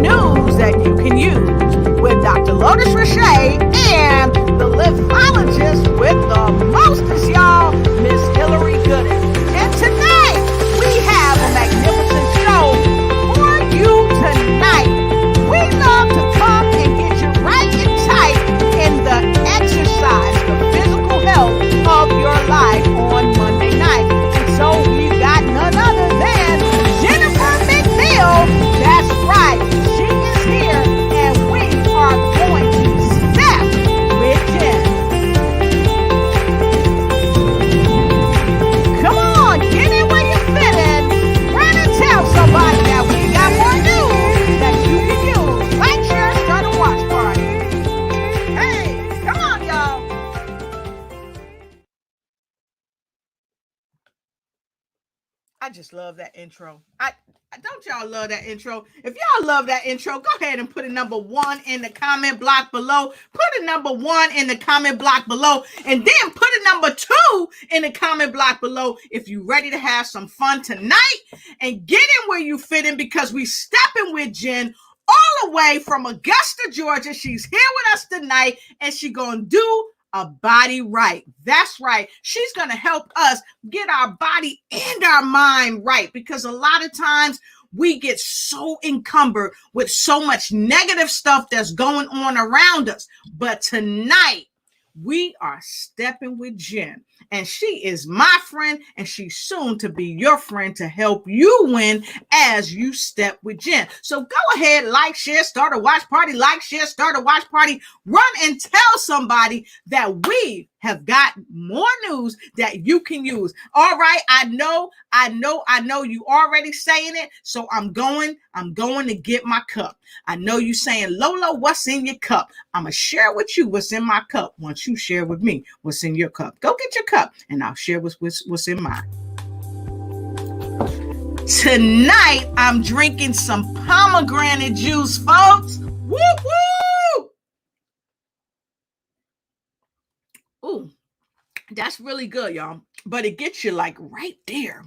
news that you can use with Dr. Lotus Richey and the lymphologist with the mostest, y'all, Miss Hillary Gooden. And tonight, we have a magnificent show for you tonight. We love to come and get you right and tight in the exercise, the physical health of your life on Monday night. And so we got none other than Jennifer McNeil. That's right. She is here and we are going to step with Jen. Come on, get in where you fit in. Run and tell somebody that we got more news that you can use. Like, share, start a watch party. Hey, come on, y'all. I just love that intro. Don't y'all love that intro? If y'all love that intro, go ahead and put a number 1 in the comment block below. Put a number 1 in the comment block below. And then put a number 2 in the comment block below if you're ready to have some fun tonight and get in where you fit in, because we stepping with Jen all the way from Augusta, Georgia. She's here with us tonight and she gonna do a body right. That's right. She's going to help us get our body and our mind right, because a lot of times we get so encumbered with so much negative stuff that's going on around us. But tonight, we are stepping with Jen, and she is my friend, and she's soon to be your friend to help you win as you step with Jen. So go ahead, like, share, start a watch party, like, share, start a watch party, run and tell somebody that we have got more news that you can use. All right, I know you already saying it, so I'm going to get my cup. I know you saying, Lolo, what's in your cup? I'm going to share with you what's in my cup once you share with me what's in your cup. Go get your cup, and I'll share what's in mine. Tonight, I'm drinking some pomegranate juice, folks. Woo, woo! Ooh, that's really good, y'all. But it gets you like right there.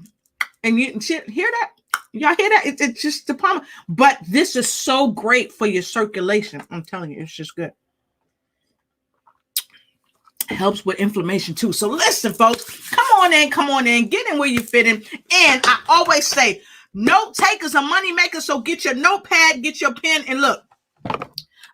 And you hear that? Y'all hear that? It's just the pomegranate. But this is so great for your circulation. I'm telling you, it's just good. It helps with inflammation too. So listen, folks, come on in, get in where you fit in. And I always say, note takers are money makers. So get your notepad, get your pen, and look.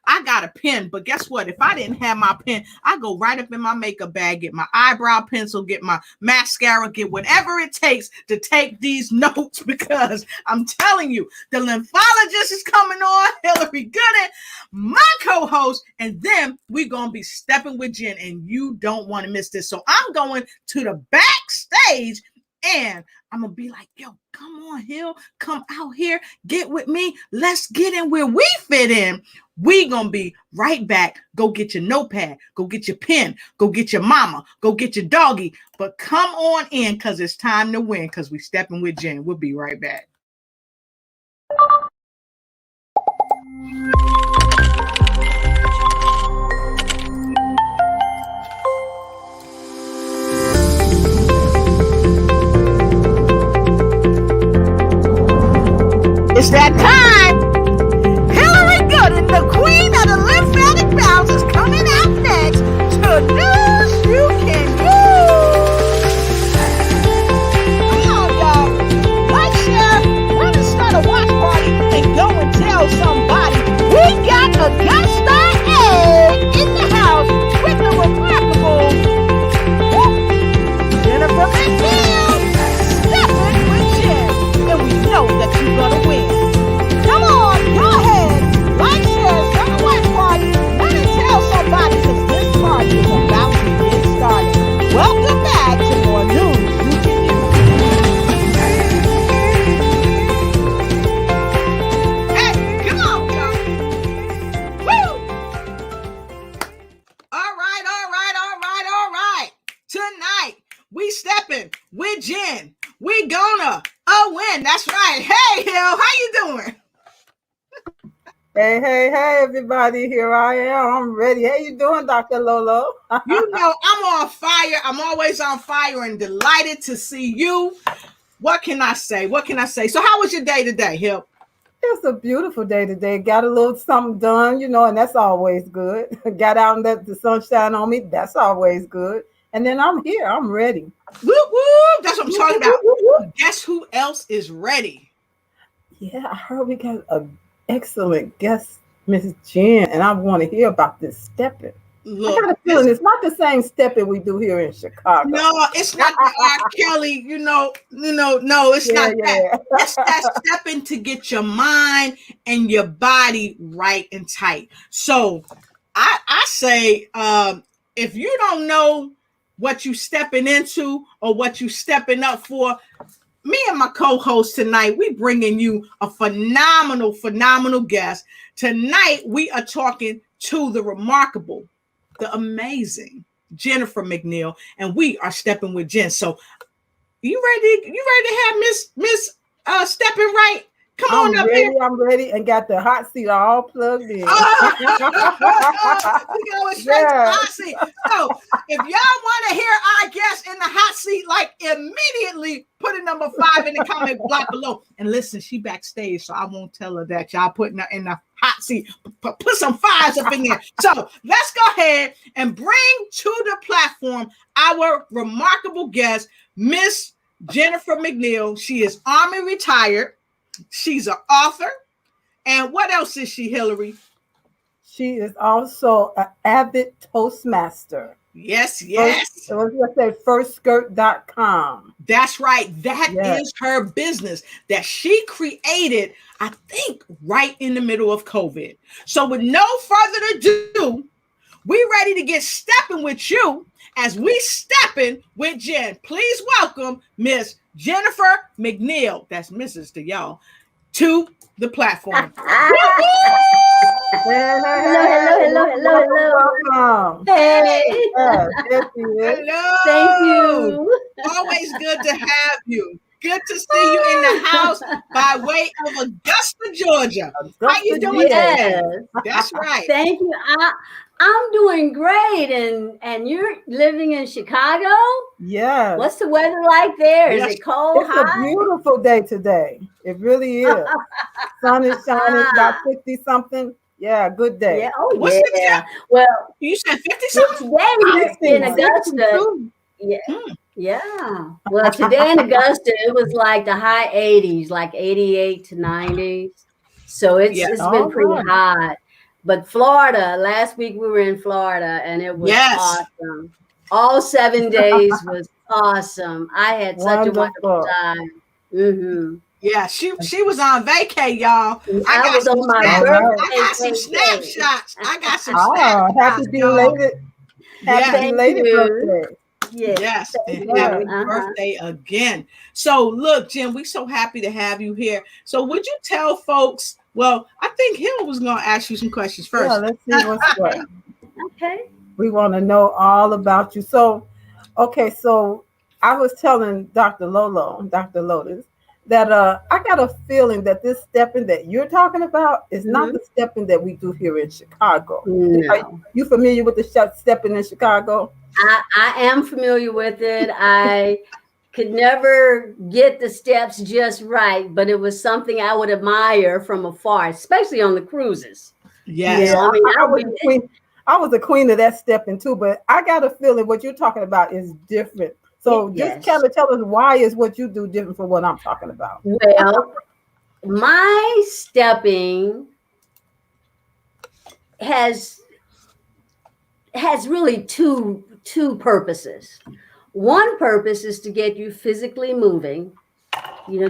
I got a pen, but guess what? If I didn't have my pen, I go right up in my makeup bag, get my eyebrow pencil, get my mascara, get whatever it takes to take these notes, because I'm telling you, the lymphologist is coming on, Hillary Gooden, my co-host, and then we're going to be stepping with Jen, and you don't want to miss this. So I'm going to the backstage, and I'm going to be like, yo, come on, Hill, come out here, get with me. Let's get in where we fit in. We going to be right back. Go get your notepad. Go get your pen. Go get your mama. Go get your doggy. But come on in, because it's time to win, because we stepping with Jen. We'll be right back. It's that time. Hillary Gooden, the queen of the lymphatic bowels, is coming out next to news you can use. Come on, y'all. Like, share, run and start a watch party, and go and tell somebody. We got a guest star egg in the house with the remarkable Jennifer McNeil. Stepping with Jen, and we know that you're gonna win. Come on, go ahead, like, share, start a watch party, run and tell somebody, because this party is about to get started. Welcome back to more news you can use. Hey, come on, y'all. Woo! All right. Tonight, we stepping with Jen. We gonna win. That's right. Hey, Hill, how you doing? Hey, everybody. Here I am. I'm ready. How you doing, Dr. Lolo? You know, I'm on fire. I'm always on fire and delighted to see you. What can I say? So how was your day today, Hill? It's a beautiful day today. Got a little something done, and that's always good. Got out and let the sunshine on me. That's always good. And then I'm here. I'm ready. Whoop, whoop. That's what I'm Whoop, talking whoop, about. whoop, whoop. Guess who else is ready? Yeah, I heard we got an excellent guest, Miss Jen, and I want to hear about this stepping. I Look, got a feeling it's not the same stepping we do here in Chicago. no, it's not the R. Kelly, no, it's not that. It's that stepping to get your mind and your body right and tight. So I say, if you don't know what you stepping into or what you stepping up for, me and my co-host tonight, we bringing you a phenomenal guest. Tonight, we are talking to the remarkable, the amazing Jennifer McNeil, and we are stepping with Jen. So, you ready? You ready to have Miss stepping right? Come on up here. I'm ready, and got the hot seat all plugged in. We going straight to the hot seat. So, if y'all want to hear our guest in the hot seat, like immediately put a number 5 in the comment block below. And listen, she backstage, so I won't tell her that y'all putting her in the hot seat. Put some 5s up in there. So let's go ahead and bring to the platform our remarkable guest, Miss Jennifer McNeil. She is Army retired. She's an author. And what else is she, Hillary? She is also an avid Toastmaster. Yes. Firstskirt.com. That's right. That is her business that she created, I think, right in the middle of COVID. So with no further ado, we ready to get stepping with you as we stepping with Jen. Please welcome Miss Jennifer McNeil. That's Mrs. to y'all. To the platform. Hello. Welcome. Hey. Yes, Hello. Thank you. Always good to have you. Good to see you in the house by way of Augusta, Georgia. How you doing today? That's right. Thank you. I'm doing great. And you're living in Chicago? Yes. What's the weather like there? Is it cold, it's hot? a beautiful day today. It really is. Sun is shining, about 50 something. Yeah, good day. Yeah. Oh, What's the temp? Well, You said 50 something? today in Augusta. Yeah. Mm. Yeah. Well, today in Augusta, it was like the high 80s, like 88 to 90s. So it's been pretty hot. But Florida, last week we were in Florida and it was awesome. All 7 days was awesome. I had such a wonderful time. Mm-hmm. Yeah, she was on vacay, y'all. I was on my birthday. I got some snapshots. Happy belated. Happy belated birthday. Yes, and happy birthday again. So look, Jen, we're so happy to have you here. So would you tell folks, well, I think Hill was going to ask you some questions first. Yeah, let's see what's what. Okay. We want to know all about you. So I was telling Dr. Lotus, that I got a feeling that this stepping that you're talking about is not the stepping that we do here in Chicago. No. Are you familiar with the stepping in Chicago? I am familiar with it. I could never get the steps just right, but it was something I would admire from afar, especially on the cruises. Yes. Yeah, I was a queen of that stepping too, but I got a feeling what you're talking about is different. So just kind of tell us why is what you do different from what I'm talking about. Well, my stepping has really two purposes. One purpose is to get you physically moving,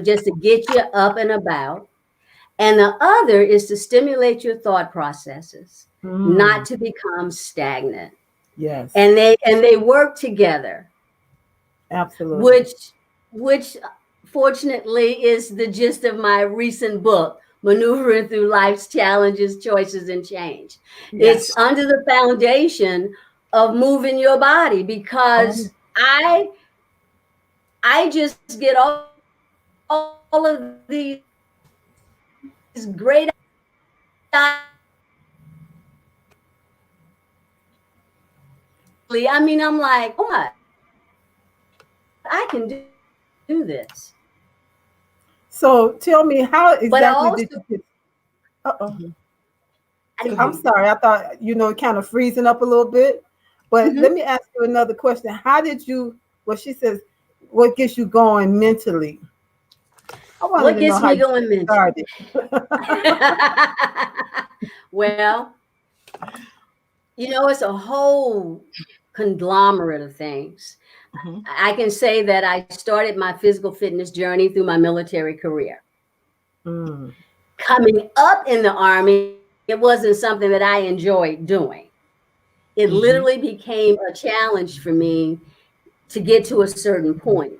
just to get you up and about. And the other is to stimulate your thought processes, not to become stagnant. Yes. And they work together. Absolutely. Which fortunately is the gist of my recent book, Maneuvering Through Life's Challenges, Choices, and Change. Yes. It's under the foundation of moving your body because I just get all of these great I'm like, oh my, I can do this. So tell me, how exactly did you get Uh-oh. Go I'm ahead. sorry. I thought, kind of freezing up a little bit. But Mhm. let me ask you another question. How did you, well, she says, what gets you going mentally? I wanted What to know gets how me you going mentally? started. Well, it's a whole conglomerate of things. Mm-hmm. I can say that I started my physical fitness journey through my military career. Mm, Coming up in the Army, it wasn't something that I enjoyed doing. It Mm-hmm. literally became a challenge for me to get to a certain point.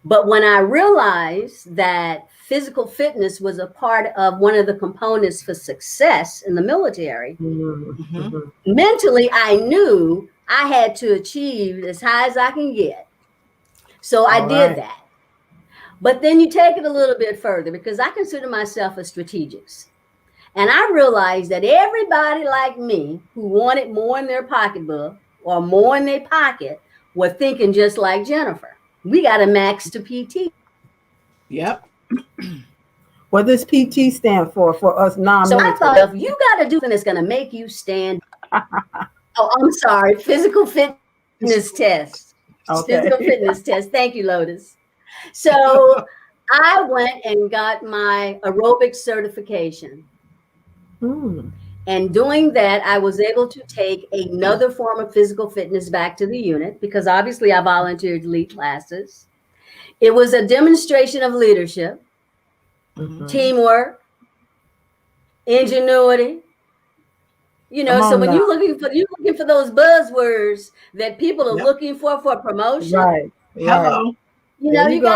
But when I realized that physical fitness was a part of one of the components for success in the military, Mm-hmm. mentally, I knew I had to achieve as high as I can get. So I all did right. that. But then you take it a little bit further because I consider myself a strategist. And I realized that everybody like me who wanted more in their pocketbook or more in their pocket were thinking just like Jennifer. We got to max to PT. Yep. What does PT stand for us So I thought, non-military? if you got to do something that's going to make you stand, oh, I'm sorry, physical fitness test. Physical Okay. fitness test. Thank you, Lotus. So I went and got my aerobic certification. Mm, And doing that, I was able to take another form of physical fitness back to the unit because obviously I volunteered to lead classes. It was a demonstration of leadership, Mm-hmm. mhm. teamwork, ingenuity. Come So on when now. you're looking for those buzzwords that people are Yep. looking for promotion, Right. Right. Hello. There you you go.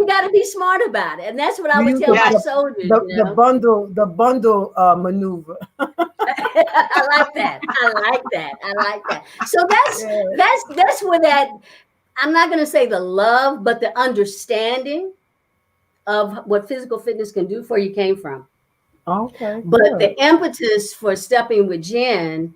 gotta be smart about it. And that's what I You would use tell my Yes. soldiers, the bundle maneuver. I like that. I like that. I like that. So that's Yeah. that's that's where that, I'm not going to say the love, but the understanding of what physical fitness can do for you came from. Okay. But Good. the impetus for stepping with Jen,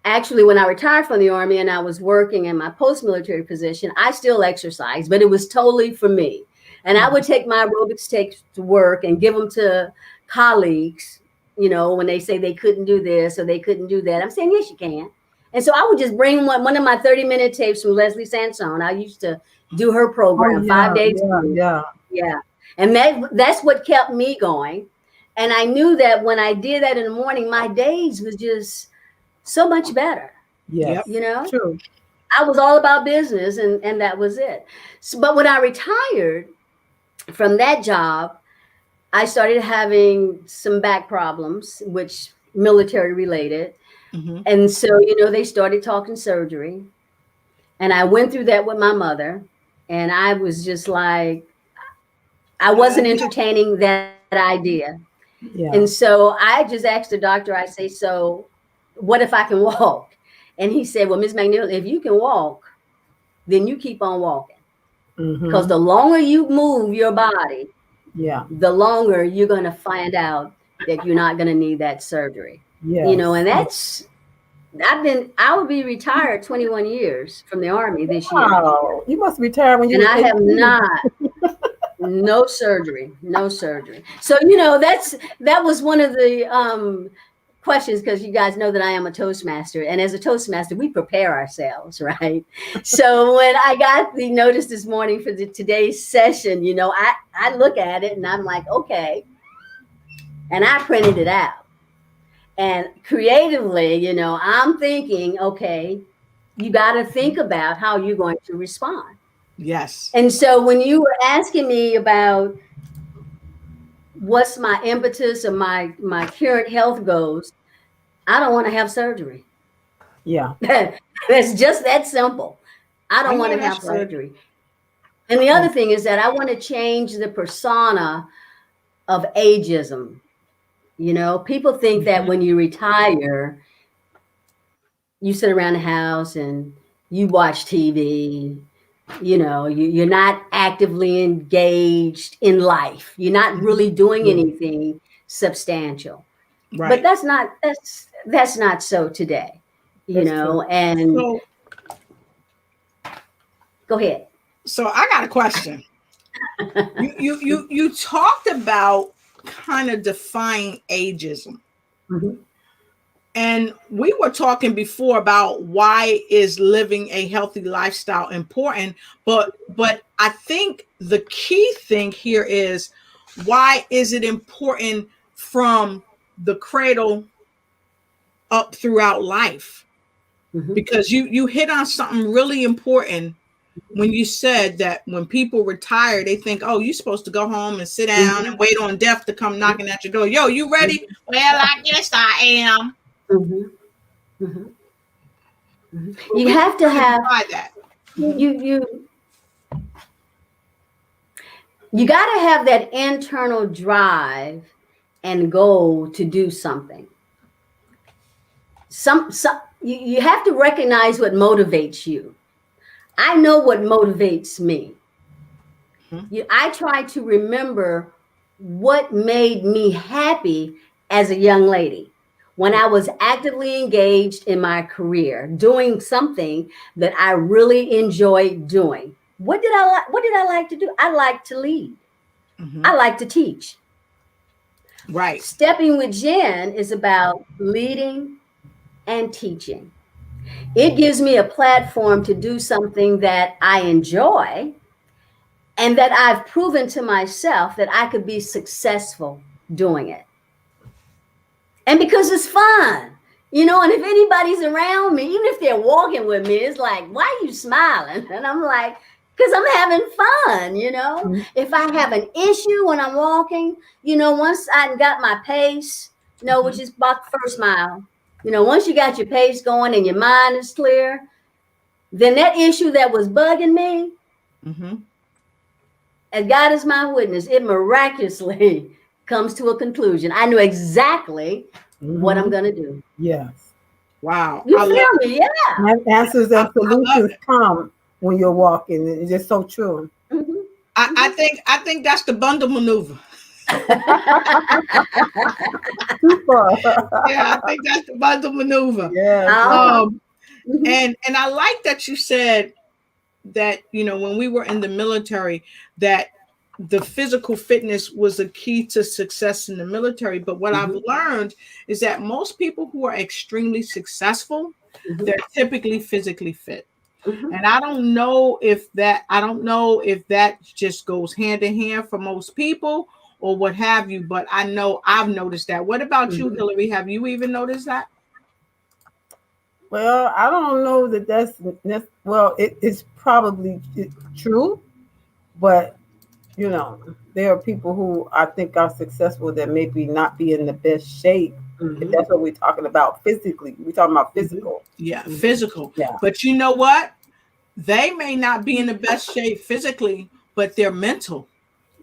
actually, when I retired from the Army and I was working in my post-military position, I still exercised, but it was totally for me. And I would take my aerobics tapes to work and give them to colleagues, when they say they couldn't do this or they couldn't do that. I'm saying, yes, you can. And so I would just bring one of my 30-minute tapes from Leslie Sansone. I used to do her Oh program yeah. 5 days a Yeah. week. Yeah. Yeah. And that's what kept me going. And I knew that when I did that in the morning, my days was just so much better. Yep. Yes. True. I was all about business, and that was it. So, but when I retired from that job, I started having some back problems, which military related. Mm-hmm. And so, they started talking surgery. And I went through that with my mother. And I was just like, I wasn't entertaining that idea. Yeah. And so I just asked the doctor, I say, so what if I can walk? And he said, well, Ms. McNeil, if you can walk, then you keep on walking. Because Mm-hmm. the longer you move your body, Yeah. the longer you're going to find out that you're not going to need that surgery. Yes. And I will be retired 21 years from the Army this year. Wow. You must retire when you And was I have 18. no surgery. So, that was one of the questions, because you guys know that I am a Toastmaster. And as a Toastmaster, we prepare ourselves, right? So when I got the notice this morning for today's session, I look at it and I'm like, okay. And I printed it out. And creatively, I'm thinking, okay, you got to think about how you're going to respond. Yes. And so when you were asking me about what's my impetus or my current health goals, I don't want to have surgery. Yeah. That's just that simple. I I don't want know to have that's right. surgery. And the other thing is that I want to change the persona of ageism. People think that when you retire, you sit around the house and you watch TV. You're not actively engaged in life. You're not really doing Yeah. anything substantial. But Right. that's not so today. That's true. And So go ahead. I got a question. You talked about kind of define ageism. Mm-hmm. And we were talking before about why is living a healthy lifestyle important, but I think the key thing here is, why is it important from the cradle up throughout life? Mm-hmm. Because you hit on something really important when you said that when people retire, they think, oh, you're supposed to go home and sit down and wait on death to come knocking at your door. Yo, you ready? Well, I guess I am. Mm-hmm. Mm-hmm. Mm-hmm. But You we can have to kind of have divide that. you got to have that internal drive and goal to do something. You have to recognize what motivates you. I know what motivates me. I try to remember what made me happy as a young lady when I was actively engaged in my career, doing something that I really enjoyed doing. What did I like to do? I like to lead. I like to teach. Right. Stepping with Jen is about leading and teaching. It gives me a platform to do something that I enjoy and that I've proven to myself that I could be successful doing it. And because it's fun, and if anybody's around me, even if they're walking with me, it's like, why are you smiling? And I'm like, because I'm having fun, If I have an issue when I'm walking, once I got my pace, which is about the first mile, once you got your pace going and your mind is clear, then that issue that was bugging me, and God is my witness, it miraculously comes to a conclusion. I know exactly what I'm going to do. Yes. Wow. You feel me? Yeah. Answers and solutions come when you're walking. It's just so true. I think that's the bundle maneuver. Super. Yeah, I think that's the bundle maneuver. Yeah. And I like that you said that, when we were in the military, that the physical fitness was a key to success in the military. But what I've learned is that most people who are extremely successful, they're typically physically fit. And I don't know if that just goes hand in hand for most people or what have you, but I know I've noticed that. What about you, Hillary? Have you even noticed that? Well, I don't know it's probably true, but there are people who I think are successful that maybe not be in the best shape. If that's what we're talking about physically. We're talking about physical. Yeah, physical. Yeah. But you know what? They may not be in the best shape physically, but they're mental.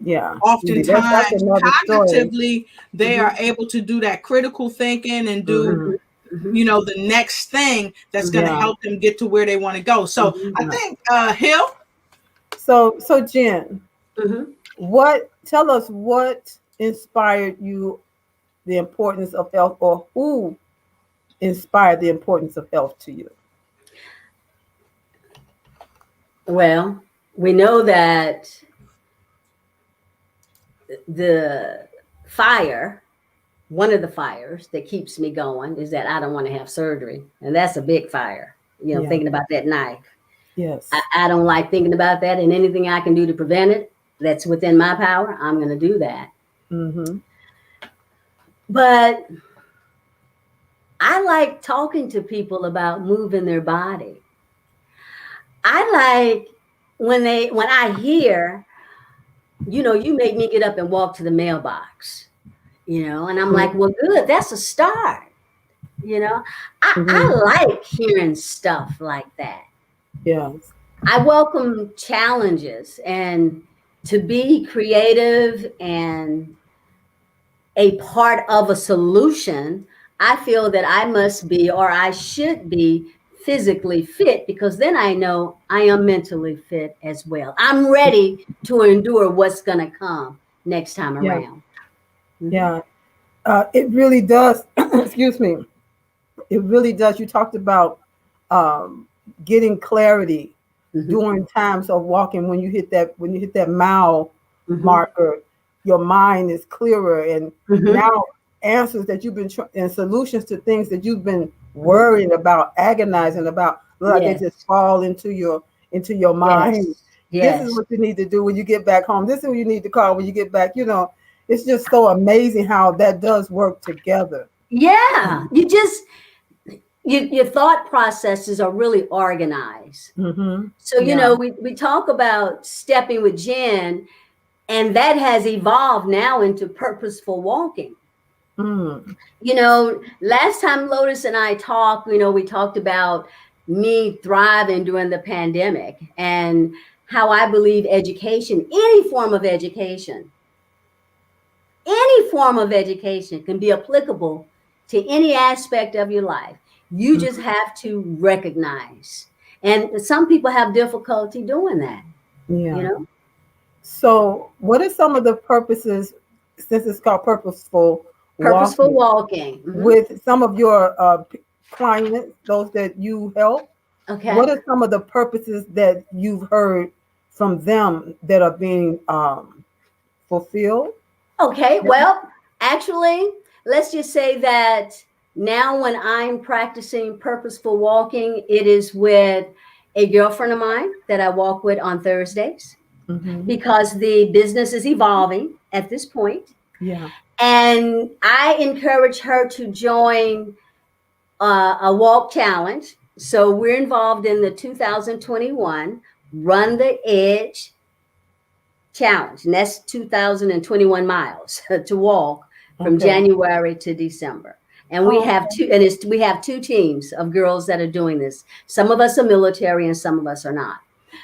Yeah. Oftentimes, cognitively, story. they are able to do that critical thinking and do, the next thing that's going to help them get to where they want to go. So I think, Hill. So Jen, tell us what inspired you the importance of health, or who inspired the importance of health to you? Well, we know that one of the fires that keeps me going is that I don't want to have surgery. And that's a big fire, thinking about that knife. Yes. I don't like thinking about that, and anything I can do to prevent it that's within my power, I'm going to do that. But I like talking to people about moving their body. I like when I hear, you make me get up and walk to the mailbox, and I'm like, well, good. That's a start. I like hearing stuff like that. Yes. I welcome challenges, and to be creative and a part of a solution, I feel that I must be, or I should be, physically fit, because then I know I am mentally fit as well. I'm ready to endure what's going to come next time around. Yeah. It really does. Excuse me. It really does. You talked about getting clarity during times of walking when you hit that mile marker. your mind is clearer, and Mhm. now answers that you've been and solutions to things that you've been worrying about, agonizing about, like they Yes. just fall into your mind. Yes. This is what you need to do when you get back home. This is who you need to call when you get back. It's just so amazing how that does work together. Yeah. Your thought processes are really organized. Mm-hmm. So, Yeah. we talk about stepping with Jen, and that has evolved now into purposeful walking. Mm. Last time Lotus and I talked, we talked about me thriving during the pandemic and how I believe education, any form of education can be applicable to any aspect of your life. You just have to recognize. And some people have difficulty doing that, Yeah. So, what are some of the purposes, since it's called purposeful Purposeful walking, walking. with some of your clients, those that you help? Okay. What are some of the purposes that you've heard from them that are being fulfilled? Okay. Well, actually, let's just say that now when I'm practicing purposeful walking, it is with a girlfriend of mine that I walk with on Thursdays Mm-hmm. because the business is evolving at this point. Yeah. And I encourage her to join a walk challenge. So we're involved in the 2021 Run the Edge challenge, and that's 2021 miles to walk from Okay. January to December. And we Oh, have we have two teams of girls that are doing this. Some of us are military and some of us are not.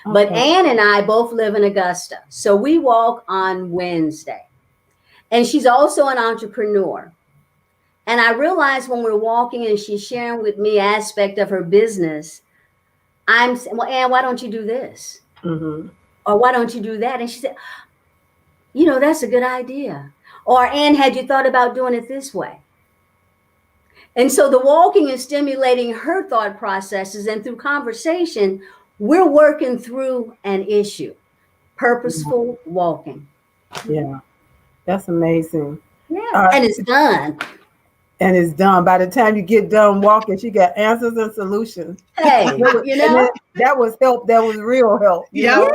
But okay. Ann and I both live in Augusta. So we walk on Wednesday. And she's also an entrepreneur. And I realized when we're walking and she's sharing with me aspect of her business, I'm saying, well, Ann, why don't you do this? Mm-hmm. Or why don't you do that? And she said, that's a good idea. Or, Ann, had you thought about doing it this way? And so the walking is stimulating her thought processes. And through conversation, we're working through an issue. Purposeful walking. Yeah. That's amazing. Yeah. And it's done. And it's done. By the time you get done walking, she got answers and solutions. Hey, that was help. That was real help. Yeah.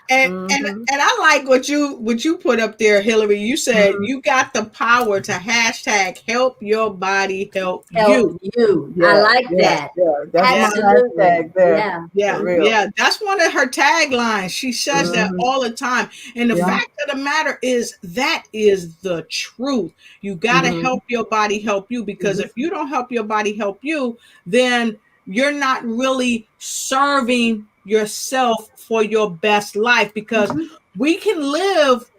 And Mm-hmm. and I like what you put up there, Hillary. You said you got the power to hashtag help your body help you. Yeah, I like that. Yeah, that's my hashtag there. Yeah. That's one of her taglines. She says that all the time. And the fact of the matter is that is the truth. You got to help your body help you, because if you don't help your body help you, then you're not really serving yourself for your best life, because we can live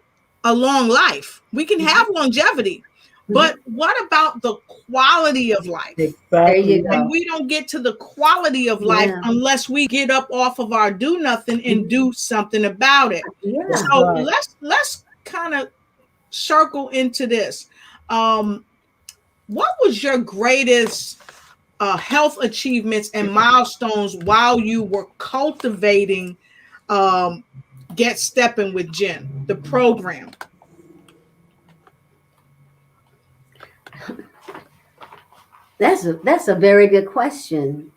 a long life. We can have longevity. But what about the quality of life? Exactly. There you go. And we don't get to the quality of life unless we get up off of our do nothing and do something about it. Yeah. So let's kind of circle into this. What was your greatest health achievements and milestones while you were cultivating Get Stepping with Jen, the program? That's a very good question,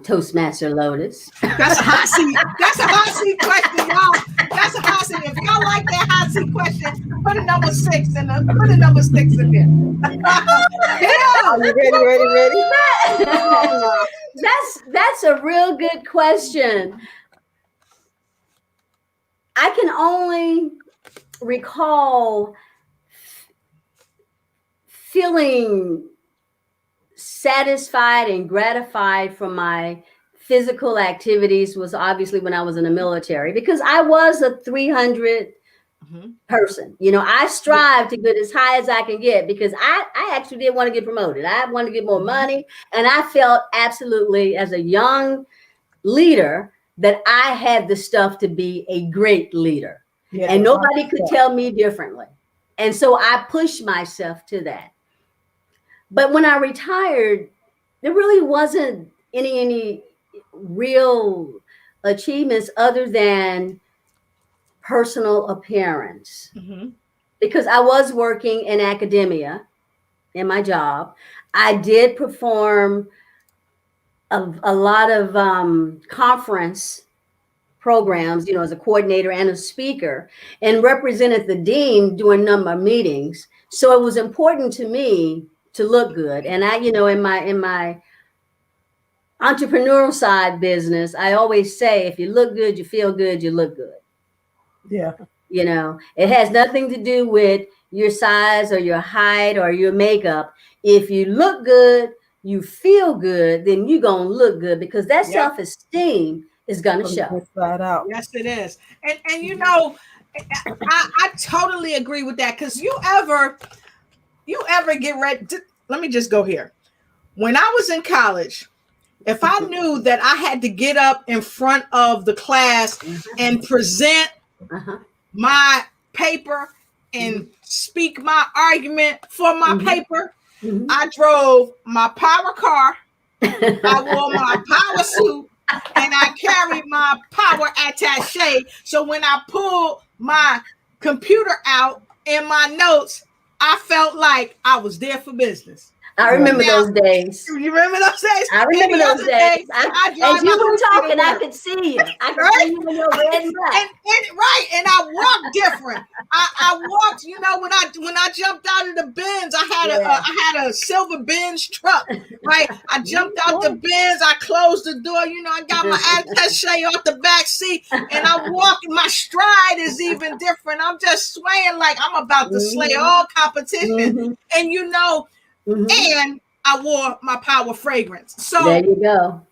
Toastmaster Lotus. That's a hot seat. That's a hot seat question, y'all. That's a hot seat. If y'all like that hot seat question, put a number 6 in there. Put a number 6 in there. Are you ready? That's a real good question. I can only recall feeling satisfied and gratified from my physical activities was obviously when I was in the military, because I was a 300 person. I strive to get as high as I can get, because I actually did want to get promoted. I wanted to get more money. And I felt absolutely, as a young leader, that I had the stuff to be a great leader. And nobody could tell me differently. And so I pushed myself to that. But when I retired, there really wasn't any real achievements other than personal appearance. because I was working in academia in my job. I did perform a lot of conference programs, as a coordinator and a speaker, and represented the dean doing a number of meetings. So it was important to me to look good. And I, in my entrepreneurial side business, I always say, if you look good, you feel good, you look good. Yeah. It has nothing to do with your size or your height or your makeup. If you look good, you feel good, then you're going to look good, because that self-esteem is going to show. Inside out. Yes, it is. And I totally agree with that, because you ever get ready. Let me just go here. When I was in college, if I knew that I had to get up in front of the class and present my paper and speak my argument for my paper, I drove my power car, I wore my power suit, and I carried my power attaché. So when I pulled my computer out in my notes, I felt like I was there for business. I remember those days. You remember those days? I remember those days. As you were talking, I could see you. I could see you in your red and black. And I walked different. I walked, when I jumped out of the Benz, I had a silver Benz truck, right? I jumped out the Benz, I closed the door, I got my attaché off the back seat, and I walk, my stride is even different. I'm just swaying like I'm about to slay all competition. And and I wore my power fragrance. So there you go.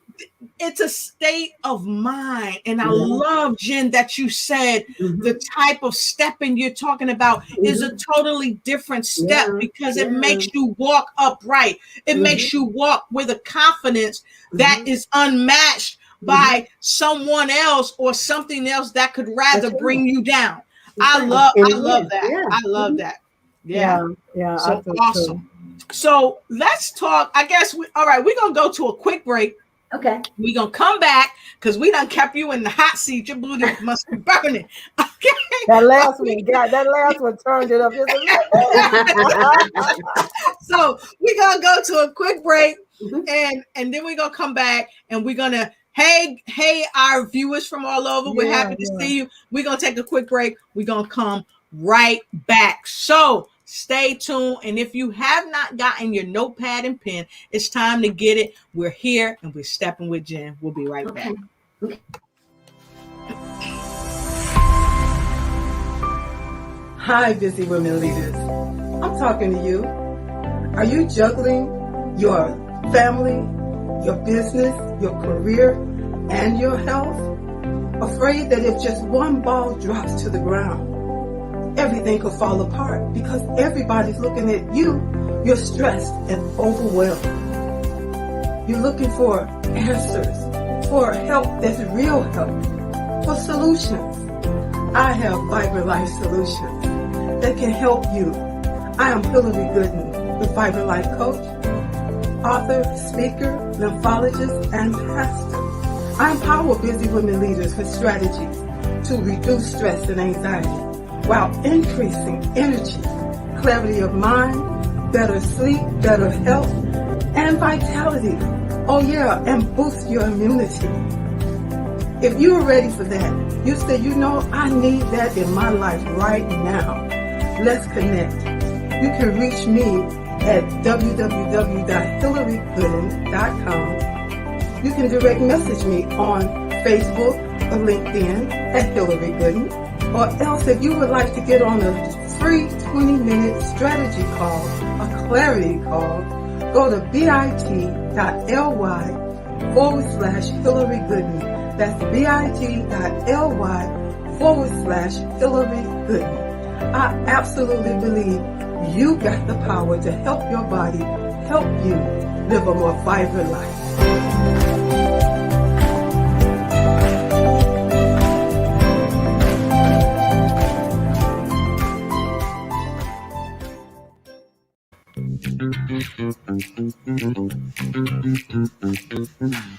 It's a state of mind. And I love, Jen, that you said the type of stepping you're talking about is a totally different step, because it makes you walk upright. It makes you walk with a confidence that is unmatched by someone else or something else that could rather bring you down. I love that. Yeah. I love that. Yeah. So awesome. So let's talk. I guess we're going to go to a quick break. Okay. We're going to come back, because we done kept you in the hot seat. Your booty must be burning. Okay. That last one turned it up just a little. So we're going to go to a quick break, and then we're going to come back, and we're going to, hey, our viewers from all over, we're happy to see you. We're going to take a quick break. We're going to come right back. So stay tuned. And if you have not gotten your notepad and pen, it's time to get it. We're here, and we're stepping with Jen. We'll be right back. Hi, busy women leaders. I'm talking to you. Are you juggling your family, your business, your career, and your health? Afraid that if just one ball drops to the ground, everything could fall apart because everybody's looking at you. You're stressed and overwhelmed. You're looking for answers, for help that's real help, for solutions. I have Vibrant Life Solutions that can help you. I am Hillary Gooden, the Vibrant Life Coach, author, speaker, lymphologist, and pastor. I empower busy women leaders with strategies to reduce stress and anxiety while increasing energy, clarity of mind, better sleep, better health, and vitality. Oh yeah, and boost your immunity. If you're ready for that, you say, I need that in my life right now. Let's connect. You can reach me at www.hillarygooden.com. You can direct message me on Facebook or LinkedIn at Hillary Gooden. Or else, if you would like to get on a free 20-minute strategy call, a clarity call, go to bit.ly/Hillary Gooden. That's bit.ly/Hillary Gooden. I absolutely believe you got the power to help your body, help you live a more vibrant life.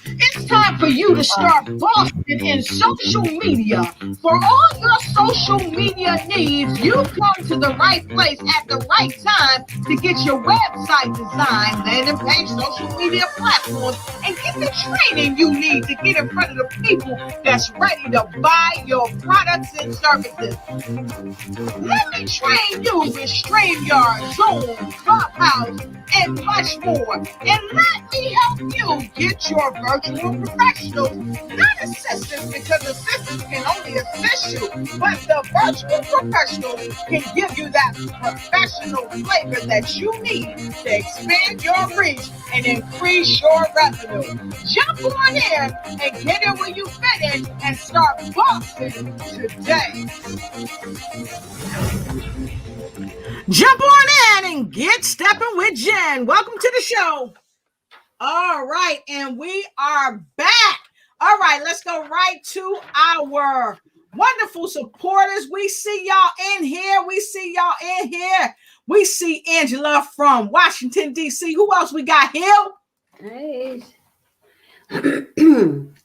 It's time for you to start bossing in social media. For all your social media needs, you come to the right place at the right time to get your website designed, landing page, social media platforms, and get the training you need to get in front of the people that's ready to buy your products and services. Let me train you with StreamYard, Zoom, Clubhouse, and much more. And let me help you get your virtual professionals, not assistants, because assistants can only assist you, but the virtual professionals can give you that professional flavor that you need to expand your reach and increase your revenue. Jump on in and get in where you fit in and start bossing today. Jump on in and get stepping with Jen. Welcome to the show. All right, and we are back. All right, let's go right to our wonderful supporters. We see y'all in here. We see Angela from Washington, D.C. Who else we got here? Hey.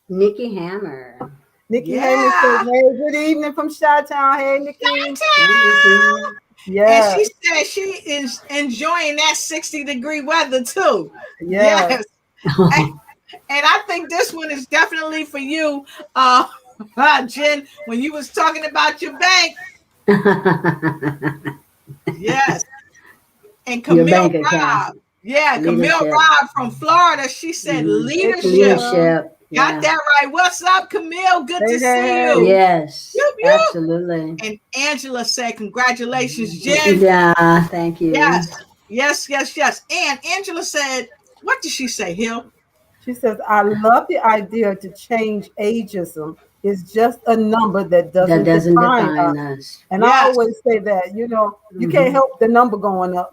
Nikki Hammer. Nikki Hammer says, hey, good evening from Chi-Town. Hey, Nikki. Chi-Town. Yeah. And she said she is enjoying that 60-degree weather too. Yes. And I think this one is definitely for you, Jen, when you was talking about your bank. Yes. And Camille Robb. Yeah, Camille Robb from Florida. She said leadership. Got that right. What's up, Camille? Good to see you. Yes, absolutely. And Angela said, congratulations, Jen. Yeah, thank you. Yes. And Angela said, what did she say, Hill? She says, I love the idea to change ageism. It's just a number that doesn't define us. And I always say that, you can't help the number going up.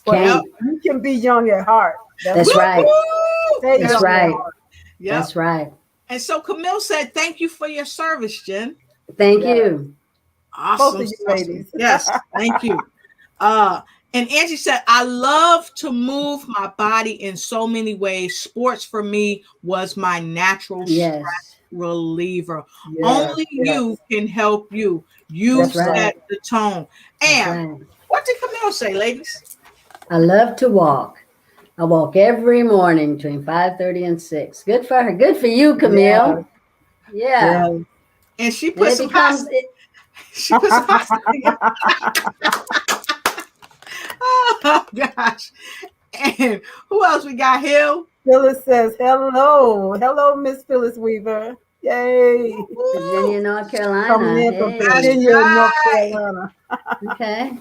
But you can be young at heart. That's right. That's right. Yep. That's right. And so Camille said, thank you for your service, Jen. Thank you. Awesome. Both of you ladies. Yes, thank you. And Angie said, I love to move my body in so many ways. Sports for me was my natural stress reliever. Only you can help you. You set the tone. And what did Camille say, ladies? I love to walk. I walk every morning between 5:30 and 6. Good for her. Good for you, Camille. Yeah. And she put some hot. She put some hot. Oh gosh. And who else we got? Hill. Phyllis says, hello. Hello, Miss Phyllis Weaver. Yay. Virginia, North Carolina. Coming in from Virginia, North Carolina. Okay.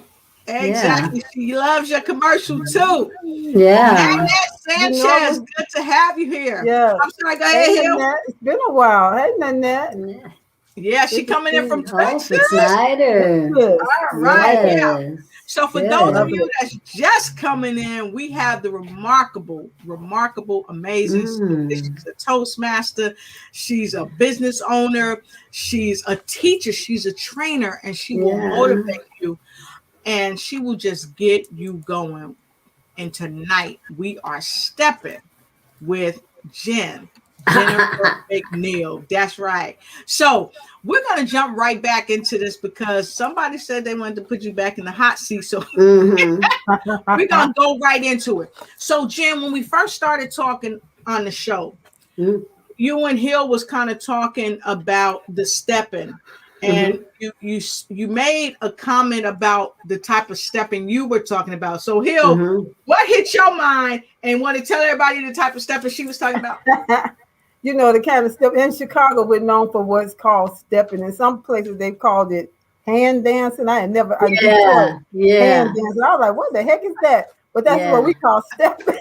Exactly. She loves your commercial too. Yeah. Annette Sanchez, good to have you here. Yeah. I'm sorry, go ahead, Hill. It's been a while. Hey, Nanette. Yeah, she coming in from Texas. Snyder. All right. Yeah. So for those of you that's just coming in, we have the remarkable, amazing. She's a Toastmaster. She's a business owner. She's a teacher. She's a trainer, and she will motivate you. And she will just get you going. And tonight we are stepping with Jennifer McNeil. That's right. So we're going to jump right back into this because somebody said they wanted to put you back in the hot seat. So we're going to go right into it. So Jen, when we first started talking on the show, you and Hill was kind of talking about the stepping. And you made a comment about the type of stepping you were talking about. So Hill, what hit your mind and want to tell everybody the type of stepping she was talking about? The kind of step in Chicago, we're known for what's called stepping. In some places they've called it hand dancing. Hand dancing. I was like, what the heck is that? But that's what we call stepping.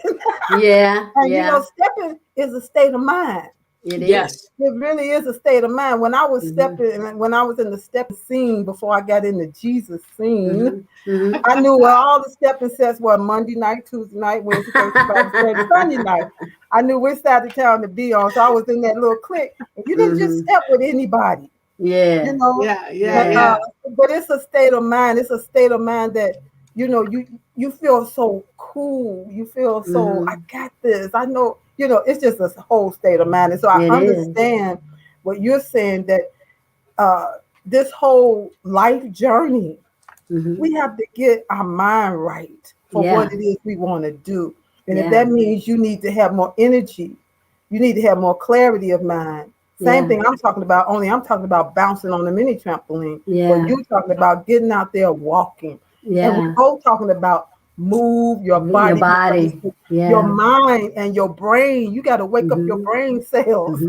And stepping is a state of mind. It is. It really is a state of mind. When I was stepping, when I was in the step scene before I got in the Jesus scene, I knew where all the stepping sets were: Monday night, Tuesday night, Wednesday, Thursday, Friday, Saturday, Sunday night. I knew which side of town to be on, so I was in that little clique. And you didn't just step with anybody. Yeah. But it's a state of mind. It's a state of mind that you feel so cool. You feel so I got this. I know. it's just a whole state of mind. And so I understand what you're saying, that this whole life journey, we have to get our mind right for what it is we want to do. And if that means you need to have more energy, you need to have more clarity of mind. Same thing I'm talking about, only I'm talking about bouncing on the mini trampoline. When you're talking about getting out there walking. And we're both talking about move your body. Your mind and your brain. You got to wake up your brain cells.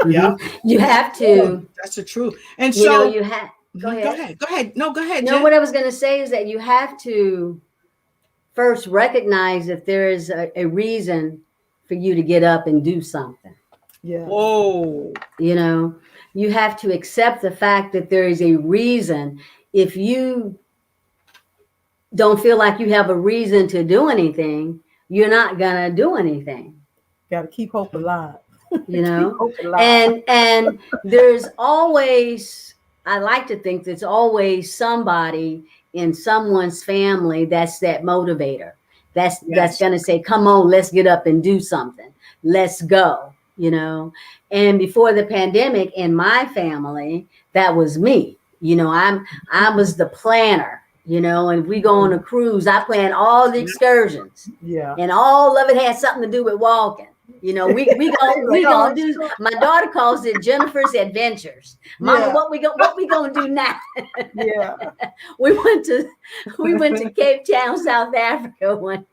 You have to. That's the truth. And so you have. Go ahead. No, go ahead. No, what I was going to say is that you have to first recognize if there is a reason for you to get up and do something. Whoa. You have to accept the fact that there is a reason. If you don't feel like you have a reason to do anything, you're not going to do anything. Got to keep hope alive. And there's always, I like to think there's always somebody in someone's family that's that motivator. That's going to say, come on, let's get up and do something. Let's go, And before the pandemic in my family, that was me. I was the planner, and if we go on a cruise, I plan all the excursions. And all of it has something to do with walking. We gonna do. My daughter calls it Jennifer's Adventures. Mama, what we gonna do now? we went to Cape Town, South Africa one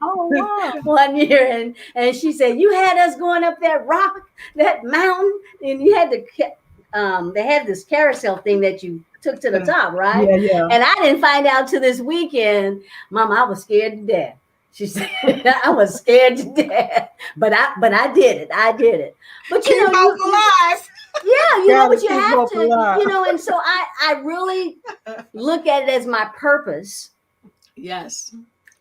year, and she said, you had us going up that rock, that mountain, and you had to. They had this carousel thing that you took to the top, right? And I didn't find out till this weekend. Mama, I was scared to death. She said, I was scared to death, but I did it. But keep hope alive. But you have to, and so I really look at it as my purpose. Yes.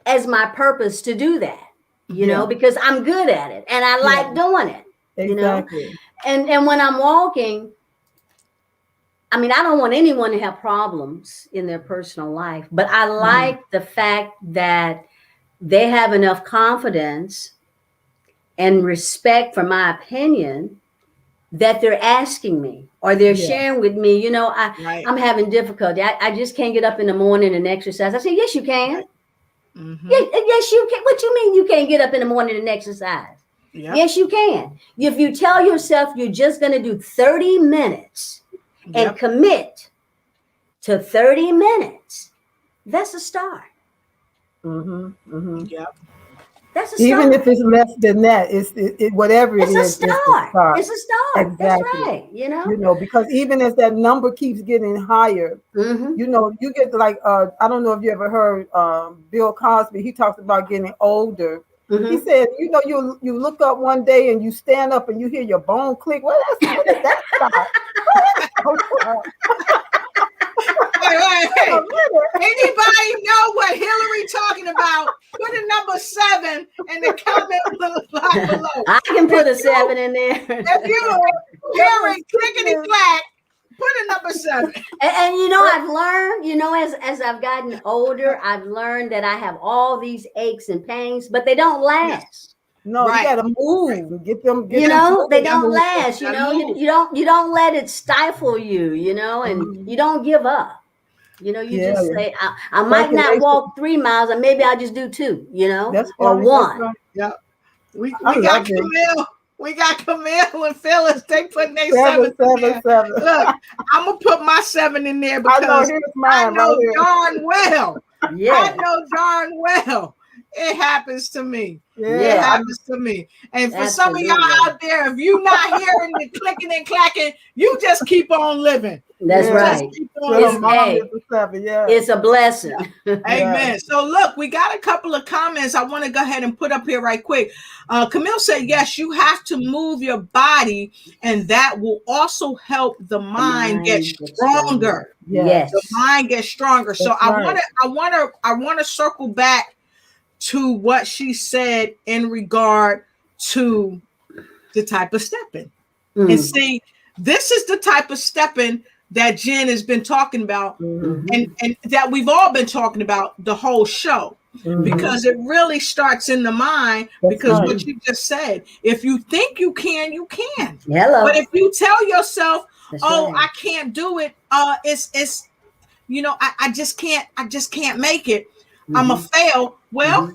As my purpose to do that, because I'm good at it and I like doing it, Exactly. And when I'm walking, I mean, I don't want anyone to have problems in their personal life, but I like the fact that they have enough confidence and respect for my opinion that they're asking me or they're sharing with me, I'm having difficulty. I just can't get up in the morning and exercise. I say, yes, you can. Yes, you can. What you mean you can't get up in the morning and exercise? Yes, you can. If you tell yourself you're just going to do 30 minutes and commit to 30 minutes, that's a start. That's a start. Even if it's less than that, it's whatever it is. It's a start. It's a start. Exactly. That's right. Because even as that number keeps getting higher, you get like I don't know if you ever heard Bill Cosby. He talks about getting older. He said, you look up one day and you stand up and you hear your bone click. What is that about? Hey. Anybody know what Hillary talking about? Put a number 7 in the comment box below. I can put a 7 in there. If you hearing clickety clack, put a number 7. And I've learned, as I've gotten older, I've learned that I have all these aches and pains, but they don't last. No, you gotta move. Get them. They don't last. You don't let it stifle you. And you don't give up. You just say, I might not walk 3 miles, and maybe I'll just do 2. That's or 1. Right. Yeah, we got Camille. We got Camille and Phyllis. They putting their 7. Look, I'm gonna put my 7 in there because I know darn well. I know darn well. It happens to me. It happens to me. And for some of y'all out there, if you're not hearing the clicking and clacking, you just keep on living. That's right. It's a blessing. Amen. So look, we got a couple of comments I want to go ahead and put up here right quick. Camille said, yes, you have to move your body, and that will also help the mind get stronger. Yes. The mind gets stronger. So I want to circle back to what she said in regard to the type of stepping. And see, this is the type of stepping that Jen has been talking about and that we've all been talking about the whole show. because it really starts in the mind. That's because right. what you just said, if you think you can, you can. Hello. But if you tell yourself, That's oh, right. I can't do it, it's you know, I just can't make it. I'm a fail. Well,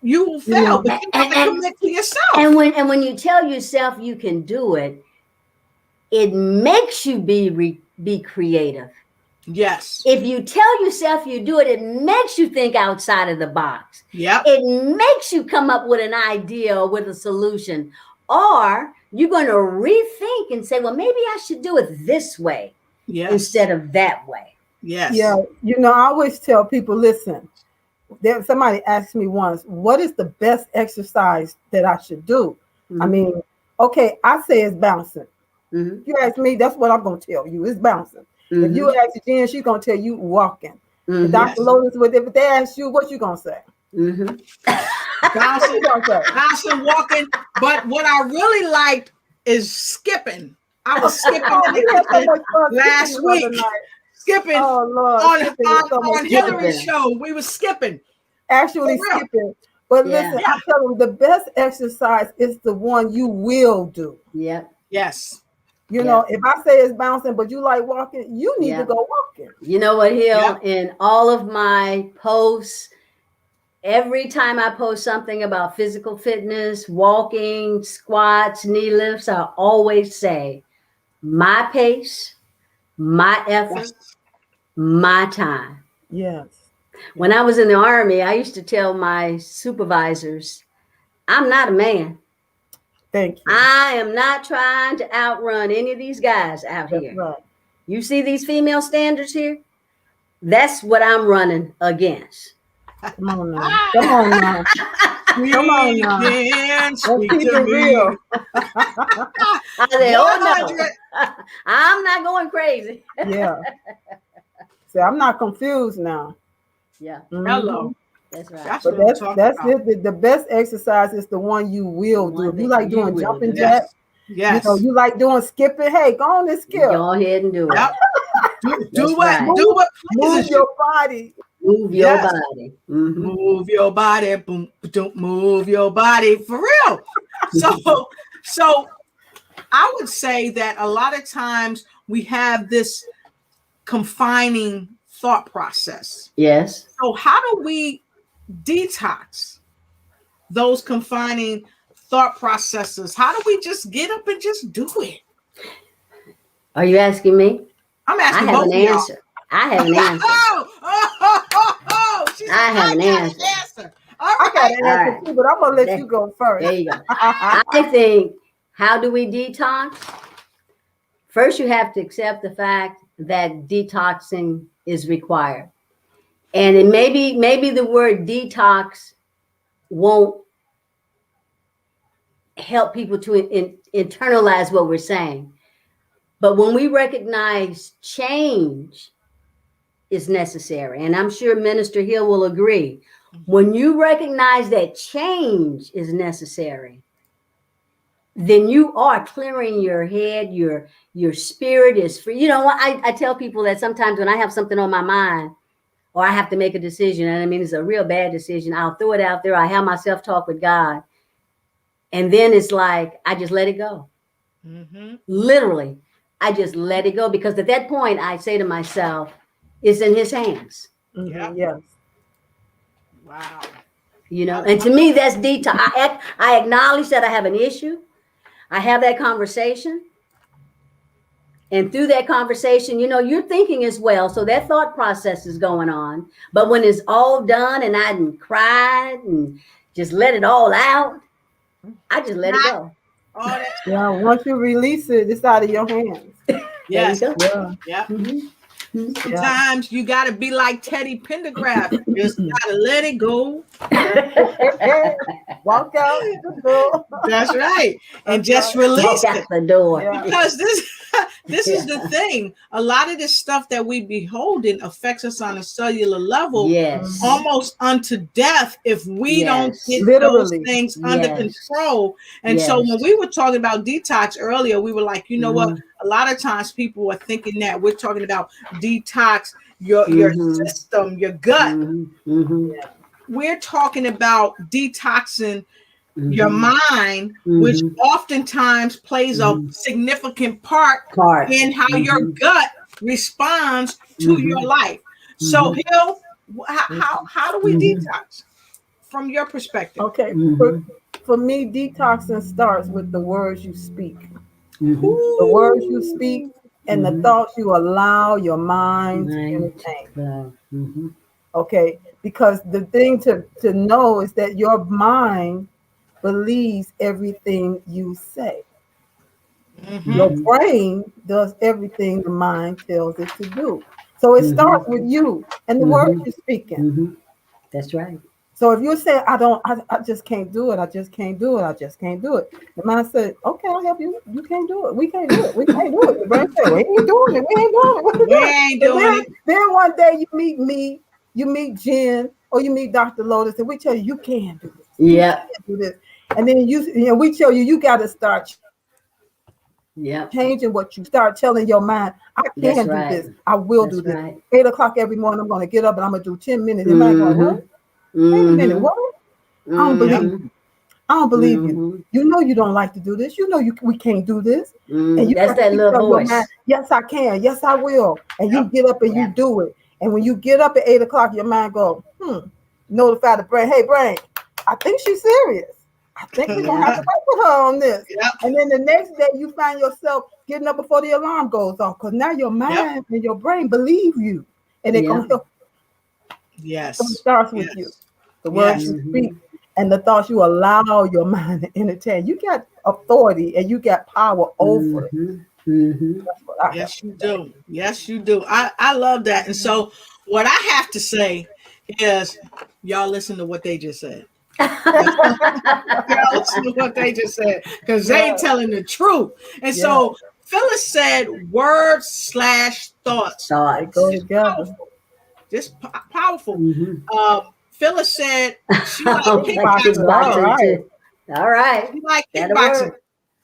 you will fail, but you have to commit to yourself. And when you tell yourself you can do it, it makes you be creative. Yes. If you tell yourself you do it, it makes you think outside of the box. Yep. It makes you come up with an idea or with a solution. Or you're going to rethink and say, well, maybe I should do it this way instead of that way. Yes. Yeah. You know, I always tell people, listen, somebody asked me once, what is the best exercise that I should do? I mean, okay, I say it's bouncing. If you ask me, that's what I'm going to tell you. It's bouncing. If you ask Jen, she's going to tell you walking. And Dr. Lotus, if they ask you, what you going to say? Bouncing, walking. But what I really liked is skipping. I was skipping last week. Skipping on Hillary's show. We were skipping. Actually skipping. But listen, I tell them the best exercise is the one you will do. Yeah. Yes. You know, if I say it's bouncing, but you like walking, you need to go walking. You know what, Hill? In all of my posts, every time I post something about physical fitness, walking, squats, knee lifts, I always say, my pace, my effort, my time. Yes. When I was in the Army, I used to tell my supervisors, I'm not a man. Thank you. I am not trying to outrun any of these guys out here. Right. You see these female standards here? That's what I'm running against. Come on now. Come on now. Come on now. Let's keep it real. I said, oh no, I'm not going crazy. Yeah. So I'm not confused now. Yeah. Hello. That's right. That's it. The best exercise is the one you will do. If you like doing jumping jacks, you know, you like doing skipping, hey, go on and skip. Go ahead and do it. do what move your body. Move your body. Move your body. Boom, don't move your body for real. So I would say that a lot of times we have this confining thought process. Yes. So how do we detox those confining thought processes? How do we just get up and just do it? Are you asking me? I'm asking. I have an answer. I have an answer. I have an answer. I got an answer too, but I'm gonna let you go first. There you go. I think, how do we detox? First, you have to accept the fact that detoxing is required. And it maybe the word detox won't help people to internalize what we're saying. But when we recognize change is necessary, and I'm sure Minister Hill will agree, when you recognize that change is necessary, then you are clearing your head, your spirit is free. You know, I tell people that sometimes when I have something on my mind, or I have to make a decision, and I mean, it's a real bad decision, I'll throw it out there. I have my self-talk with God. And then it's like, I just let it go. Literally, I just let it go. Because at that point, I say to myself, it's in his hands. Yes. Wow. You know, and to me, that's detox. I acknowledge that I have an issue. I have that conversation. And through that conversation, you know, you're thinking as well. So that thought process is going on. But when it's all done and I done cried and just let it all out, I just let it go. Yeah, once you release it, it's out of your hands. Yes. Yeah. Sometimes you got to be like Teddy Pendergrass. Just got to let it go. Walk out the door. That's right. And just release it. Out the door. Yeah. Because this is the thing. A lot of this stuff that we beholding affects us on a cellular level, almost unto death if we don't get those things under control. And so when we were talking about detox earlier, we were like, you know what? a lot of times people are thinking that we're talking about detox your system, your gut. Yeah. We're talking about detoxing your mind, which oftentimes plays a significant part in how your gut responds to your life. So, Hill, how do we detox from your perspective? Okay. For me, detoxing starts with the words you speak. The words you speak and the thoughts you allow your mind to entertain. Okay. Because the thing to know is that your mind believes everything you say. Your brain does everything the mind tells it to do. So it starts with you and the words you're speaking. That's right. So if you say, I just can't do it, I just can't do it, I just can't do it. The mind said, okay, I'll help you. You can't do it. We can't do it. We can't do it. The brain said, we ain't doing it. We ain't doing it. What you We ain't doing it. Then one day you meet me, you meet Jen, or you meet Dr. Lotus, and we tell you, you can do this. Yeah. You can do this. And then we tell you, you got to start changing what you start telling your mind. I can do this. I will do this. 8 o'clock every morning, I'm going to get up and I'm going to do 10 minutes. And I'm going, what? Wait a minute, what? I don't believe you. I don't believe you. You know you don't like to do this. You know we can't do this. And you that's that little voice. Mind, yes, I can. Yes, I will. And you get up and you do it. And when you get up at 8 o'clock, your mind goes, notify the brain. Hey, brain, I think she's serious. I think we're going to have to work with her on this. And then the next day you find yourself getting up before the alarm goes off because now your mind and your brain believe you. And they're going to help. Yes. So it starts with you. The words you speak and the thoughts you allow your mind to entertain. You got authority and you got power over it. Yes, you do. Yes, you do. I love that. And so what I have to say is, y'all listen to what they just said. Y'all listen to what they just said because they ain't telling the truth. And so Phyllis said words/thoughts. They go together. Just powerful. Phyllis said she liked kickboxing. All right. She liked kickboxing.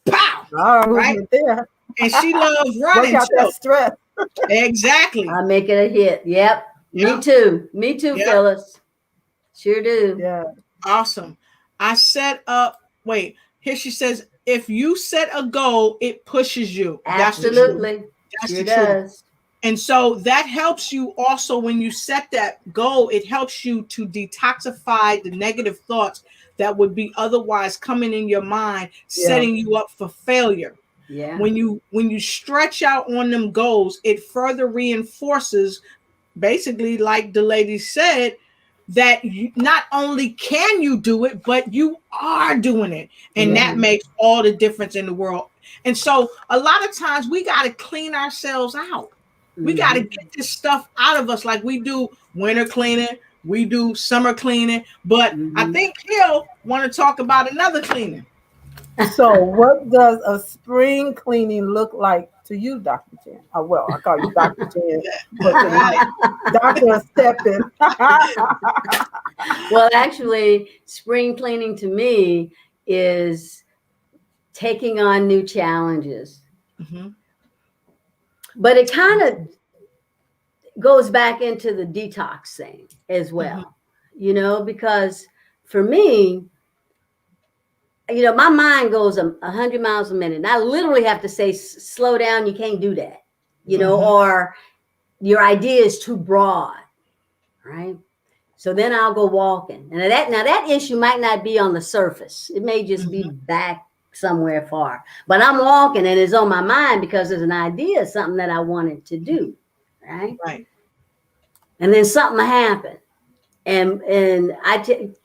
Pow. Right. There. And she loves running. Work out that stress. Exactly. I'll make it a hit. Yep. Me too. Me too, Phyllis. Sure do. Yeah. Awesome. I set up. Wait. Here she says, if you set a goal, it pushes you. Absolutely. That's sure the truth. Does. And so that helps you also when you set that goal, it helps you to detoxify the negative thoughts that would be otherwise coming in your mind, setting you up for failure. Yeah. When you stretch out on them goals, it further reinforces, basically, like the lady said, that you, not only can you do it, but you are doing it. And that makes all the difference in the world. And so a lot of times we got to clean ourselves out. We got to get this stuff out of us, like we do winter cleaning, we do summer cleaning. But I think he'll want to talk about another cleaning. So what does a spring cleaning look like to you, Dr. Jen? Oh, well, I call you Dr. Jen, but Dr. Steppin. Well, actually, spring cleaning to me is taking on new challenges. But it kind of goes back into the detox thing as well, because for me, my mind goes 100 miles a minute. And I literally have to say, slow down. You can't do that, or your idea is too broad. Right. So then I'll go walking. And that issue might not be on the surface. It may just be back somewhere far, but I'm walking and it's on my mind because there's an idea, something that I wanted to do. Right. And then something happened. And I tell you,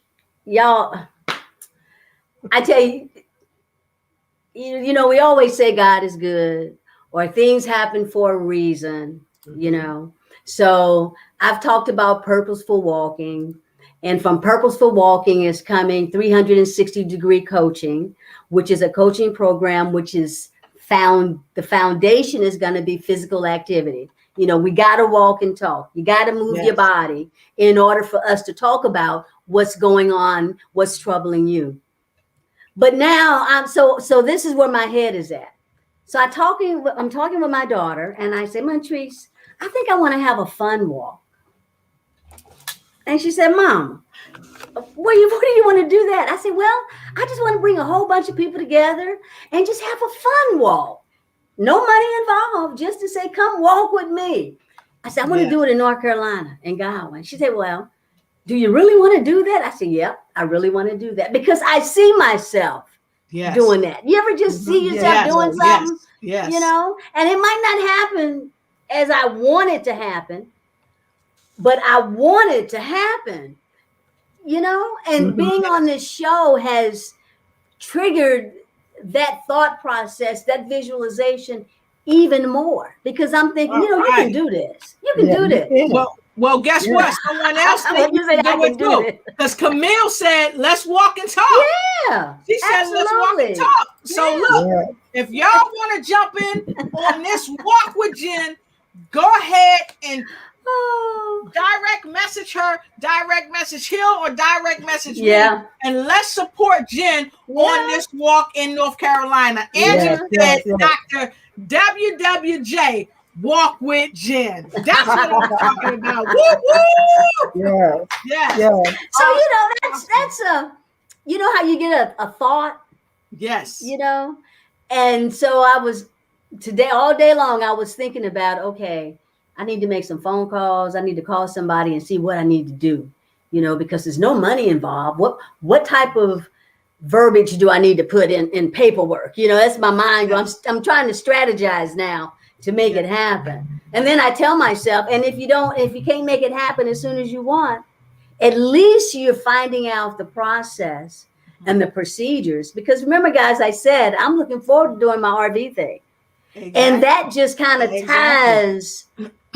we always say God is good or things happen for a reason, So I've talked about purposeful walking, and from purposeful walking is coming 360-degree coaching, which is a coaching program, which is the foundation is going to be physical activity. We got to walk and talk. You got to move your body in order for us to talk about what's going on, what's troubling you. But now so this is where my head is at. So I'm talking with my daughter, and I say, Montrese, I think I want to have a fun walk. And she said, Mom, what do you want to do that? I said, well, I just want to bring a whole bunch of people together and just have a fun walk. No money involved, just to say, come walk with me. I said, I want to do it in North Carolina, in Godwin. She said, well, do you really want to do that? I said, yep, I really want to do that because I see myself doing that. You ever just see yourself doing something? Yes. You know, and it might not happen as I want it to happen, but I want it to happen, you know, and being on this show has triggered that thought process, that visualization even more, because I'm thinking, you know, you can do this. You can do this. Well, guess what? Someone else thinks you can do it too. Because Camille said, let's walk and talk. Yeah. She said, let's walk and talk. So look, if y'all want to jump in on this walk with Jen, go ahead and direct message her, direct message Hill, or direct message me. And let's support Jen on this walk in North Carolina. Angie said, Dr. WWJ, walk with Jen. That's what I'm talking about. Woo woo! Yeah. So you know, that's you know how you get a thought? Yes. You know? And so I was today, all day long, I was thinking about, okay, I need to make some phone calls. I need to call somebody and see what I need to do, you know, because there's no money involved. What type of verbiage do I need to put in paperwork? You know, that's my mind. I'm trying to strategize now to make it happen. And then I tell myself, and if you can't make it happen as soon as you want, at least you're finding out the process and the procedures. Because remember, guys, I said, I'm looking forward to doing my RV thing. Exactly. And that just kind of ties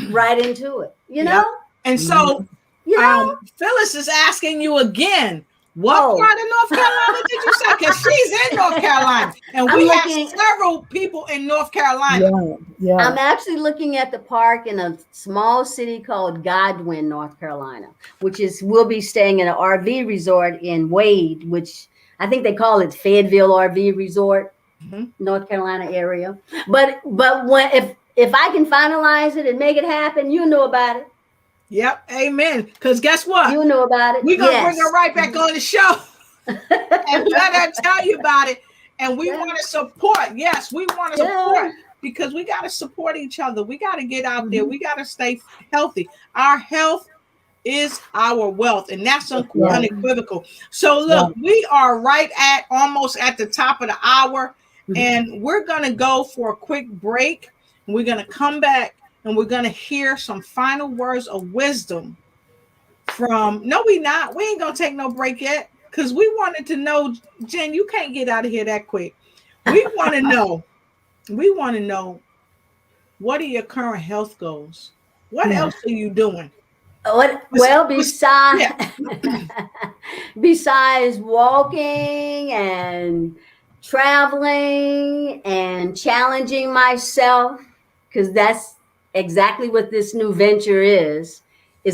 right into it, you know? And so, Phyllis is asking you again, what part of North Carolina did you say? Because she's in North Carolina. And we have several people in North Carolina. I'm actually looking at the park in a small city called Godwin, North Carolina, we'll be staying in an RV resort in Wade, which I think they call it Fayetteville RV Resort, North Carolina area. But if I can finalize it and make it happen, you know about it. Yep, amen. Because guess what? You know about it. We're going to bring her right back on the show and let her tell you about it. And we want to support. Yes, we want to support because we got to support each other. We got to get out there. We got to stay healthy. Our health is our wealth, and that's unequivocal. So look, we are almost at the top of the hour, and we're going to go for a quick break. We're going to come back. And we're going to hear some final words of wisdom from, no, we not. We ain't going to take no break yet because we wanted to know, Jen, you can't get out of here that quick. We want to know, what are your current health goals? What else are you doing? Well, besides walking and traveling and challenging myself, because that's exactly what this new venture is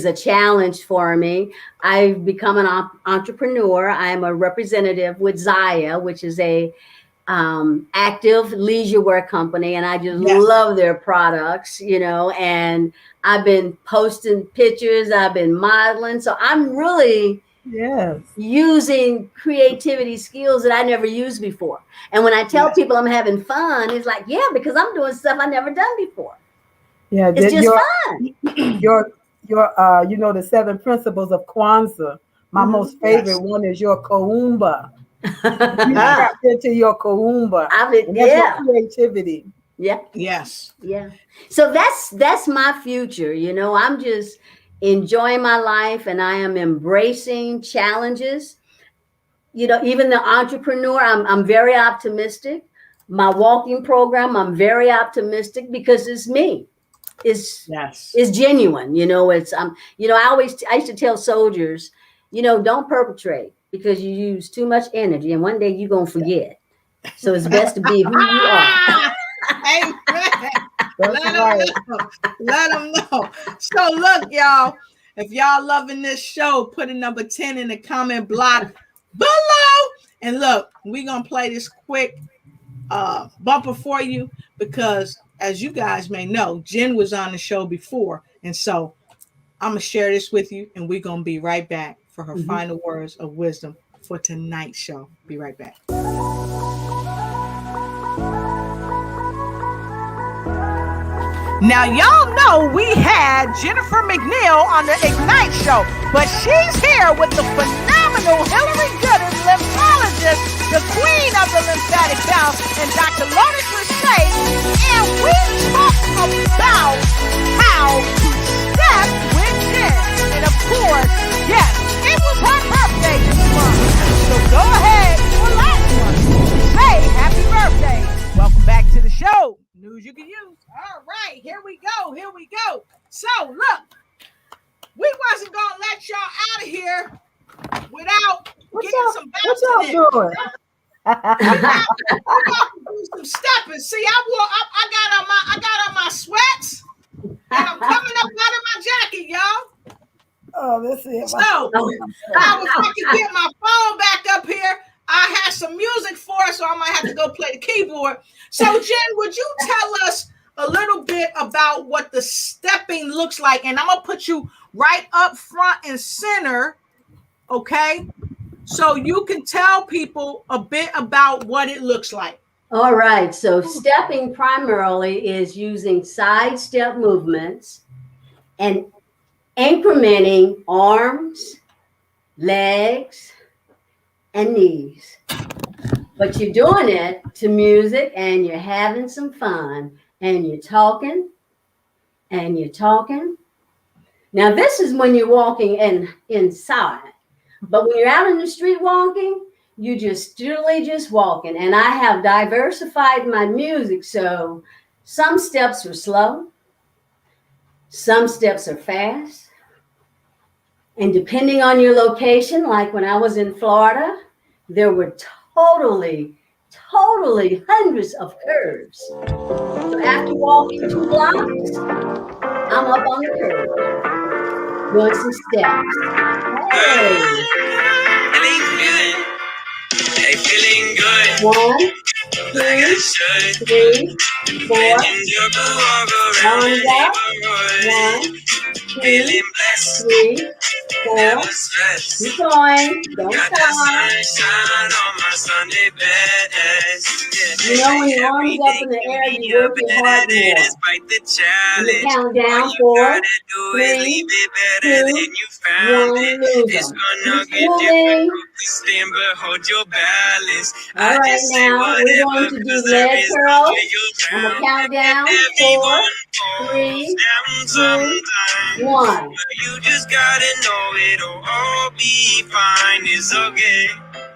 a challenge for me. I've become an entrepreneur. I'm a representative with Zaya, which is a active leisure wear company. And I just love their products, you know, and I've been posting pictures. I've been modeling. So I'm really using creativity skills that I never used before. And when I tell people I'm having fun, it's like, because I'm doing stuff I never done before. Yeah, it's just fun. Your you know, the 7 principles of Kwanzaa. My most favorite one is your Kaumba. You tapped into your Kaumba. Your creativity. So that's my future. You know, I'm just enjoying my life, and I am embracing challenges. You know, even the entrepreneur, I'm very optimistic. My walking program, I'm very optimistic because it's me. Is genuine, you know. It's you know, I used to tell soldiers, you know, don't perpetrate because you use too much energy and one day you're gonna forget. So it's best to be who you are. Amen. Let them know. So look, y'all, if y'all loving this show, put a number 10 in the comment block below. And look, we're gonna play this quick bumper for you because, as you guys may know, Jen was on the show before. And so I'm going to share this with you, and we're going to be right back for her final words of wisdom for tonight's show. Be right back. Now, y'all know we had Jennifer McNeil on the Ignite show, but she's here with the phenomenal Hillary Gooden, lymphologist, the queen of the lymphatic valve, and Dr. Lotus Lachey, and we talk about how to step with Jen. And of course, yes, it was her birthday this month. So go ahead or last month. Say happy birthday. Welcome back to the show. News you can use. All right, here we go. So look, we wasn't gonna let y'all out of here without getting some bounce in it. We got to do some stepping. See, I got on my sweats, and I'm coming up out of my jacket, y'all. Oh, this is so. I was going to get my phone back up here. I had some music for us, so I might have to go play the keyboard. So, Jen, would you tell us a little bit about what the stepping looks like? And I'm going to put you right up front and center, okay? So you can tell people a bit about what it looks like. All right. So stepping primarily is using side step movements and incrementing arms, legs, and knees. But you're doing it to music and you're having some fun and you're talking and you're talking. Now, this is when you're walking inside. But when you're out in the street walking, you just steadily just walking. And I have diversified my music. So some steps are slow. Some steps are fast. And depending on your location, like when I was in Florida, there were totally hundreds of curves. So after walking 2 blocks, I'm up on the curve, doing some steps. Hey. Feeling good. 1, 2, 3, 4. Arms up. 1, 2, 3, 4. Keep going. Don't stop. You know when your arms up in the air, you work your heart more. You count down 4, 3, 2, 1. Lose them. Keep moving. All right, now we're going to do leg curls. I'm going to count down 4, 3, 2, 1. You just gotta know it'll all be fine. It's okay.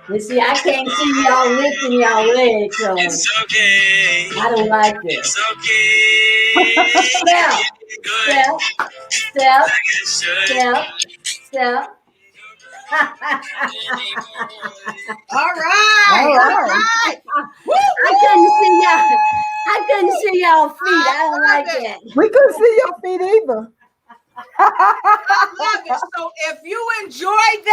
You see, I can't see y'all lifting y'all legs, so it's okay. I don't like this. It's okay. Step. All right. Woo, I couldn't see y'all feet. I don't like that. We couldn't see your feet either. I love it. So if you enjoyed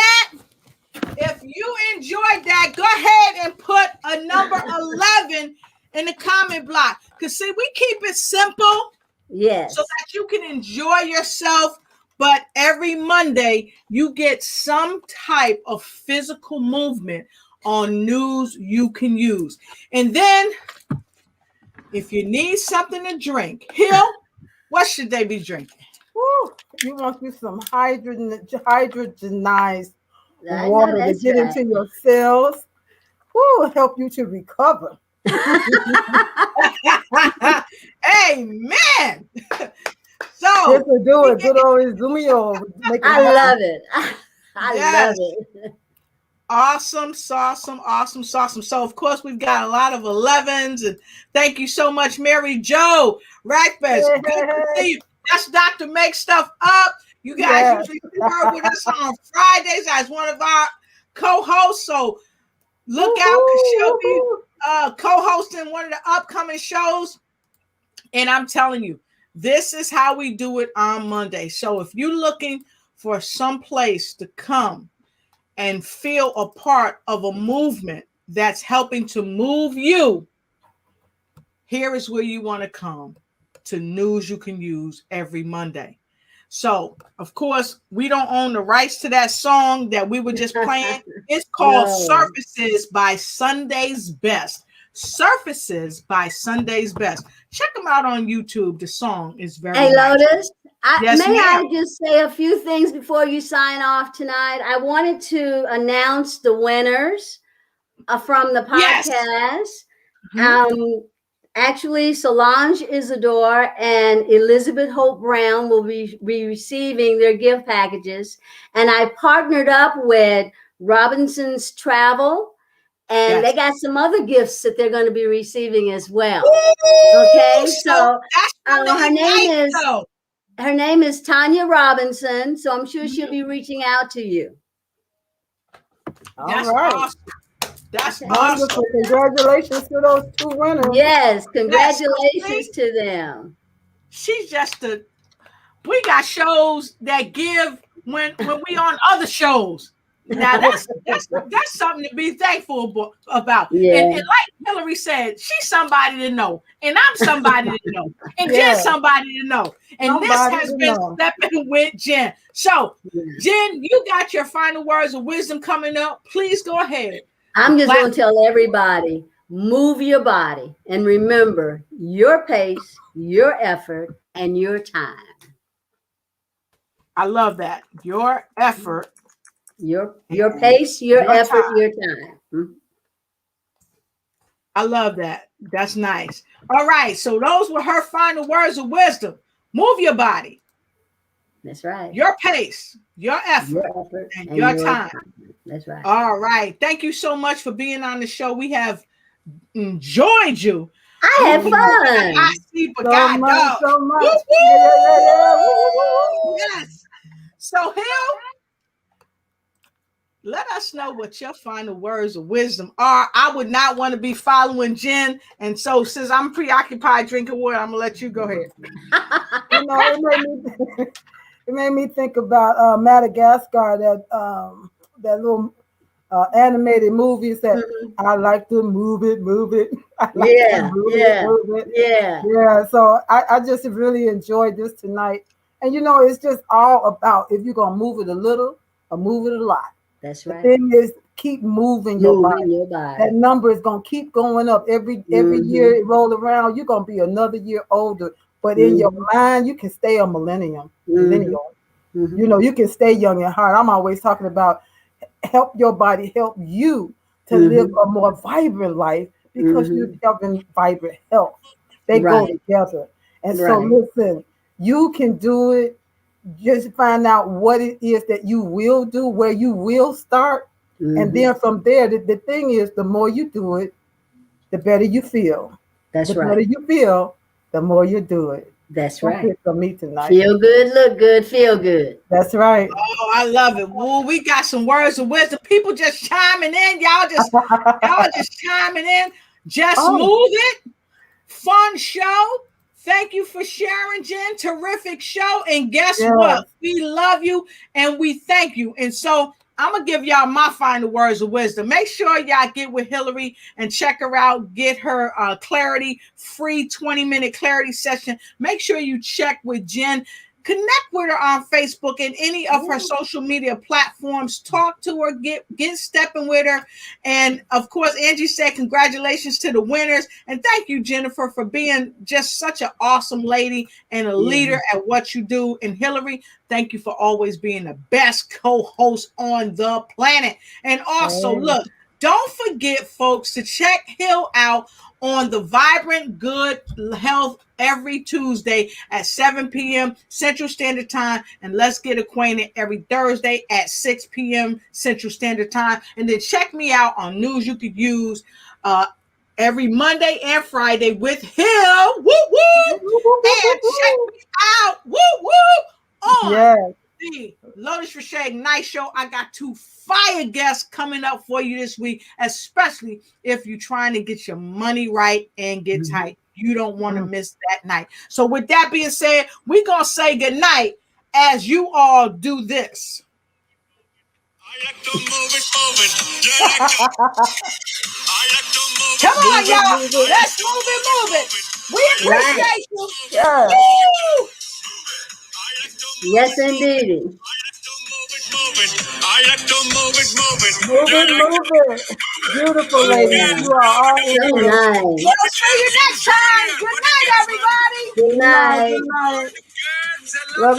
that, go ahead and put a number 11 in the comment block. Because see, we keep it simple. Yes. So that you can enjoy yourself. But every Monday, you get some type of physical movement on news you can use. And then, if you need something to drink, Hill, what should they be drinking? Woo, you want you some hydrogenized water to get into your cells. Woo, help you to recover. Amen. So this will do it. Good old Zumio. I love it. I love it. Awesome. So of course we've got a lot of 11s, and thank you so much, Mary Jo Rackfest. Good to see you. That's Dr. Make Stuff Up. You guys usually work with us on Fridays as one of our co-hosts. So look out because she'll be co-hosting one of the upcoming shows. And I'm telling you, this is how we do it on Monday. So if you're looking for some place to come and feel a part of a movement that's helping to move you, here is where you want to come to News You Can Use every Monday. So, of course, we don't own the rights to that song that we were just playing. It's called Surfaces by Sunday's Best. Surfaces by Sunday's Best. Check them out on YouTube. The song is very Hey, nice. Lotus, Yes, may ma'am. I just say a few things before you sign off tonight? I wanted to announce the winners from the podcast. Yes. Actually, Solange Isidore and Elizabeth Hope Brown will be receiving their gift packages. And I partnered up with Robinson's Travel, and they got some other gifts that they're going to be receiving as well. Okay, so her name is Tanya Robinson, so I'm sure she'll be reaching out to you. That's awesome. That's awesome. Congratulations to those two winners. Yes, congratulations to them. She's just we got shows that give when we on other shows. Now that's something to be thankful about. Yeah. And like Hillary said, she's somebody to know, and I'm somebody to know, and Jen's somebody to know. And this has been Stepping with Jen. So, Jen, you got your final words of wisdom coming up. Please go ahead. I'm just going to tell everybody, move your body, and remember your pace, your effort, and your time. I love that. Your effort. Your pace, your effort, time. Your time. Mm-hmm. I love that. That's nice. All right. So those were her final words of wisdom. Move your body. That's right. Your pace, your effort and your time. That's right. All right. Thank you so much for being on the show. We have enjoyed you. I had fun. I see, but God knows. So much. Yes. So Hill, let us know what your final words of wisdom are. I would not want to be following Jen. And so since I'm preoccupied drinking water, I'm going to let you go ahead. You know, it made me think about Madagascar, that little animated movies that I like to move it. I like to move it. Yeah. So I just really enjoyed this tonight. And, you know, it's just all about if you're going to move it a little or move it a lot. That's right. The thing is, keep moving your body. That number is going to keep going up. Every year it roll around, you're going to be another year older. But in your mind, you can stay a millennial. You know, you can stay young at heart. I'm always talking about help your body, help you to live a more vibrant life because you're having vibrant health. They go together. And so listen, you can do it. Just find out what it is that you will do, where you will start. And then from there, the thing is, the more you do it, the better you feel. That's the better you feel, the more you do it. That's right. For me tonight. Feel good, look good, feel good. That's right. Oh, I love it. Well, we got some words of wisdom. People just chiming in. Y'all just chiming in. Just move it. Fun show. Thank you for sharing, Jen. Terrific show. And guess what? We love you and we thank you. And so I'm going to give y'all my final words of wisdom. Make sure y'all get with Hillary and check her out. Get her clarity, free 20-minute clarity session. Make sure you check with Jen. Connect with her on Facebook and any of her social media platforms. Talk to her, get stepping with her. And of course, Angie said congratulations to the winners. And thank you, Jennifer, for being just such an awesome lady and a leader at what you do. And Hillary, thank you for always being the best co-host on the planet. And also, look, don't forget, folks, to check Hill out on the Vibrant Good Health every Tuesday at 7 p.m. Central Standard Time. And Let's Get Acquainted every Thursday at 6 p.m. Central Standard Time. And then check me out on News You Could Use every Monday and Friday with Hill. Woo, woo. And check me out. Woo, woo. On the Lotus Richey Night Show. I got 2 fire guests coming up for you this week, especially if you're trying to get your money right and get tight. You don't want to miss that night. So with that being said, we're going to say good night as you all do this. I like to move it. I like to move Come on, Move it, y'all. move it. Let's move it. We Right. appreciate you. Yeah. Woo! Yes, indeed. I like to move it. Move it. Beautiful ladies. Yeah. You are all So inspiration. nice. We'll see you next time. Good night, everybody. Good Good night. night. Good night. Girls, I love Love